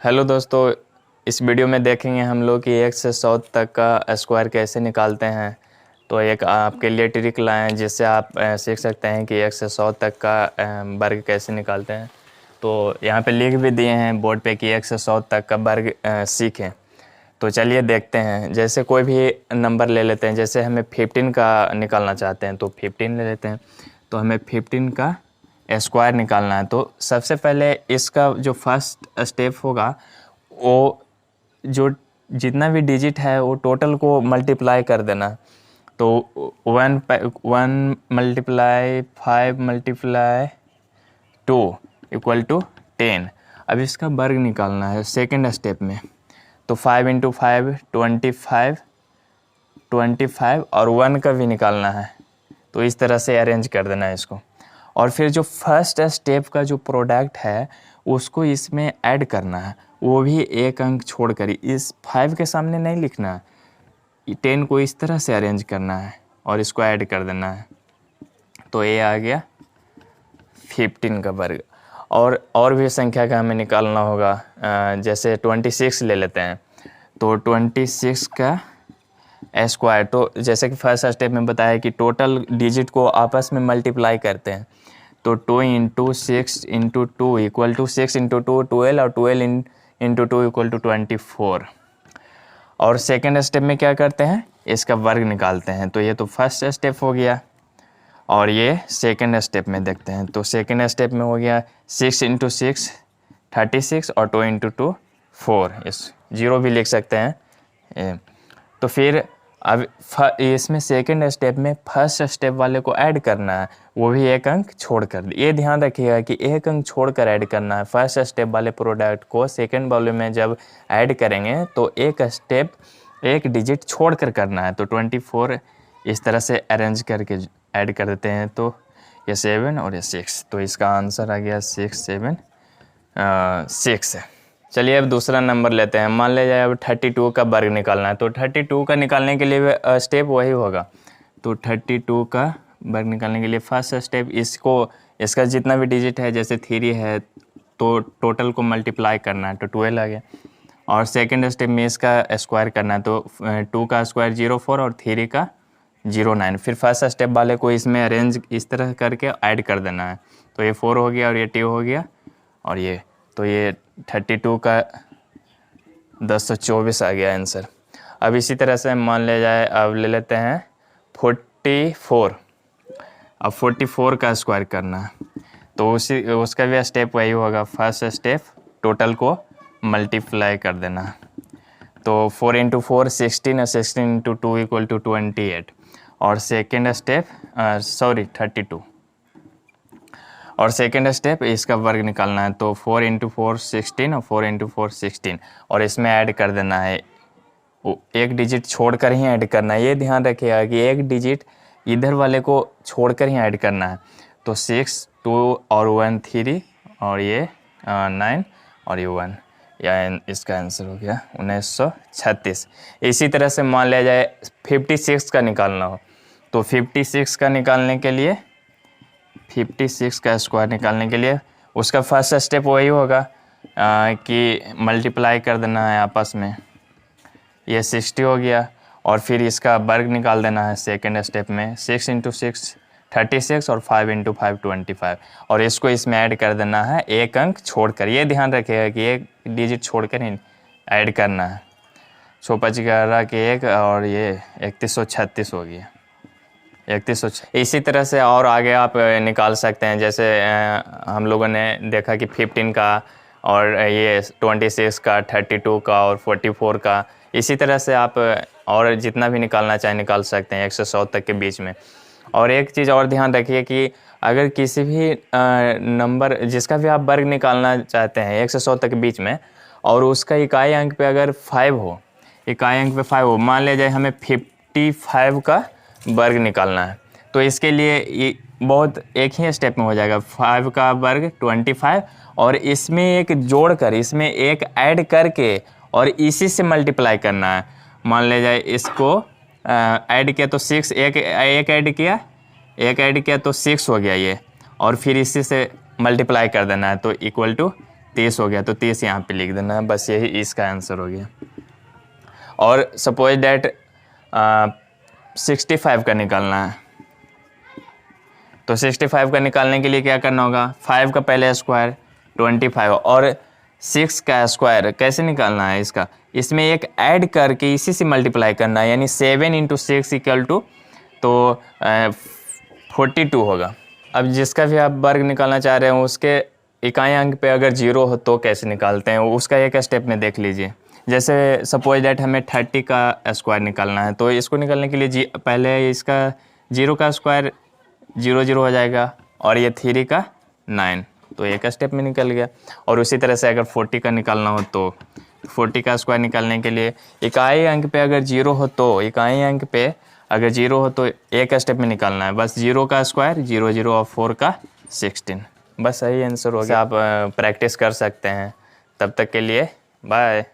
Hello दोस्तों, इस video में देखेंगे हम लोग कि 1 से 100 तक का स्क्वायर कैसे निकालते हैं। तो एक आपके लिए ट्रिक लाए हैं जिससे आप सीख सकते हैं कि 1 से 100 तक का वर्ग कैसे निकालते हैं। तो यहाँ पे लिख भी दिए हैं बोर्ड पे कि 1 से 100 तक का वर्ग सीखें। तो चलिए देखते हैं। जैसे कोई भी नंबर ले लेते हैं, जैसे हमें 15 का निकालना चाहते हैं तो 15 ले लेते हैं। तो हमें 15 का स्क्वायर निकालना है। तो सबसे पहले इसका जो फर्स्ट स्टेप होगा वो जो जितना भी डिजिट है वो टोटल को मल्टीप्लाई कर देना। तो 1 मल्टीप्लाई 5 मल्टीप्लाई 2 इक्वल टू 10। अब इसका वर्ग निकालना है सेकेंड स्टेप में। तो 5 इंटू 5 25 और 1 का भी निकालना है। तो इस तरह से अरेंज कर देना है इसको। और फिर जो फर्स्ट स्टेप का जो प्रोडक्ट है उसको इसमें ऐड करना है, वो भी एक अंक छोड़कर। इस 5 के सामने नहीं लिखना है, 10 को इस तरह से अरेंज करना है और इसको ऐड कर देना है। तो ये आ गया 15 का वर्ग। और भी संख्या का हमें निकालना होगा। जैसे 26 ले लेते हैं। तो 26 का स्क्वायर, तो जैसे कि फर्स्ट स्टेप में बताया कि टोटल डिजिट को आपस में मल्टीप्लाई करते हैं। तो 2 into 6 into 2 equal to 6 into 2 12 और 12 इंटू 2 इक्वल टू 24। और सेकेंड स्टेप में क्या करते हैं, इसका वर्ग निकालते हैं। तो ये तो फर्स्ट स्टेप हो गया और ये सेकेंड स्टेप में देखते हैं। तो सेकेंड स्टेप में हो गया 6 इंटू 6 36 और 2 इंटू 2 4। इस 0 भी लिख सकते हैं। तो फिर अब इसमें सेकेंड स्टेप में फर्स्ट स्टेप वाले को ऐड करना है, वो भी एक अंक छोड़कर। ये ध्यान रखिएगा कि एक अंक छोड़कर ऐड करना है। फर्स्ट स्टेप वाले प्रोडक्ट को सेकेंड वाले में जब ऐड करेंगे तो एक स्टेप एक डिजिट छोड़कर करना है। तो 24 इस तरह से अरेंज करके ऐड कर देते हैं। तो ये 7 और ये 6। तो इसका आंसर आ गया 6 7 6। चलिए अब दूसरा नंबर लेते हैं। मान लीजिए अब 32 का वर्ग निकालना है। तो 32 का निकालने के लिए स्टेप वही होगा। तो 32 का वर्ग निकालने के लिए फर्स्ट स्टेप इसका जितना भी डिजिट है, जैसे 3 है तो टोटल को मल्टीप्लाई करना है। तो 12 आ गया। और सेकेंड स्टेप में इसका स्क्वायर करना है। तो 2 का स्क्वायर 04 और 3 का 09। फिर फर्स्ट स्टेप वाले को इसमें अरेंज इस तरह करके ऐड कर देना है। तो ये 4 हो गया और ये 2 हो गया और ये, तो ये 32 का 1024 आ गया आंसर। अब इसी तरह से मान ले जाए, अब ले लेते हैं 44। अब 44 का स्क्वायर करना है। तो उसका भी स्टेप वही होगा। फर्स्ट स्टेप टोटल को मल्टीप्लाई कर देना है। तो 4 इंटू 4 16 और 16 इंटू 2 इक्वल टू 28। और सेकेंड स्टेप 32 और सेकेंड स्टेप इसका वर्ग निकालना है। तो 4 इंटू 4 16 और 4 इंटू 4 16 और इसमें ऐड कर देना है। एक डिजिट छोड़कर ही ऐड करना है। ये ध्यान रखिएगा कि एक डिजिट इधर वाले को छोड़कर ही ऐड करना है। तो 6 2 और 1 3 और ये 9 और ये 1, या इसका आंसर हो गया 1936। इसी तरह से मान लिया जाए 56 का निकालना हो। तो 56 का निकालने के लिए 56 का स्क्वायर निकालने के लिए उसका फर्स्ट स्टेप वही होगा कि मल्टीप्लाई कर देना है आपस में। ये 60 हो गया। और फिर इसका वर्ग निकाल देना है सेकेंड स्टेप में। 6 इंटू 6 36 और 5 इंटू 5 25। और इसको इसमें ऐड कर देना है एक अंक छोड़कर। ये ध्यान रखिएगा कि एक डिजिट छोड़कर ही ऐड करना है। 5 के 1 और ये 3136 हो गया 3100। इसी तरह से और आगे आप निकाल सकते हैं। जैसे हम लोगों ने देखा कि 15 का और ये 26 का 32 का और 44 का। इसी तरह से आप और जितना भी निकालना चाहें निकाल सकते हैं 1 से 100 तक के बीच में। और एक चीज़ और ध्यान रखिए कि अगर किसी भी नंबर जिसका भी आप वर्ग निकालना चाहते हैं 1 से 100 तक के बीच में, और उसका इकाई अंक पे अगर 5 हो, इकाई अंक पे 5 हो, मान लिया जाए हमें 55 का वर्ग निकालना है। तो इसके लिए ये बहुत एक ही स्टेप में हो जाएगा। 5 का वर्ग 25 और इसमें एक जोड़कर, इसमें एक ऐड करके और इसी से मल्टीप्लाई करना है। मान ले जाए इसको ऐड किया तो 6, एक ऐड किया तो 6 हो गया ये, और फिर इसी से मल्टीप्लाई कर देना है। तो इक्वल टू 30 हो गया तो 30 यहाँ पे लिख देना है, बस यही इसका आंसर हो गया। और सपोज डैट 65 का निकालना है, तो 65 का निकालने के लिए क्या करना होगा, 5 का पहले स्क्वायर 25 और 6 का स्क्वायर कैसे निकालना है इसका, इसमें एक ऐड करके इसी से मल्टीप्लाई करना है, यानी 7 × 6 इक्वल टू तो 42 होगा। अब जिसका भी आप वर्ग निकालना चाह रहे हो उसके इकाई अंक पे अगर 0 हो तो कैसे निकालते हैं, उसका एक स्टेप में देख लीजिए। जैसे सपोज डैट हमें 30 का स्क्वायर निकालना है, तो इसको निकालने के लिए पहले इसका 0 का स्क्वायर 0 0 हो जाएगा और ये 3 का 9, तो एक स्टेप में निकल गया। और उसी तरह से अगर 40 का निकालना हो तो 40 का स्क्वायर निकालने के लिए इकाई अंक पे अगर 0 हो तो इकाई अंक पे अगर 0 हो तो एक स्टेप में निकालना है, बस 0 का स्क्वायर 0 0 और 4 का 16, बस सही आंसर हो गया। आप प्रैक्टिस कर सकते हैं। तब तक के लिए बाय।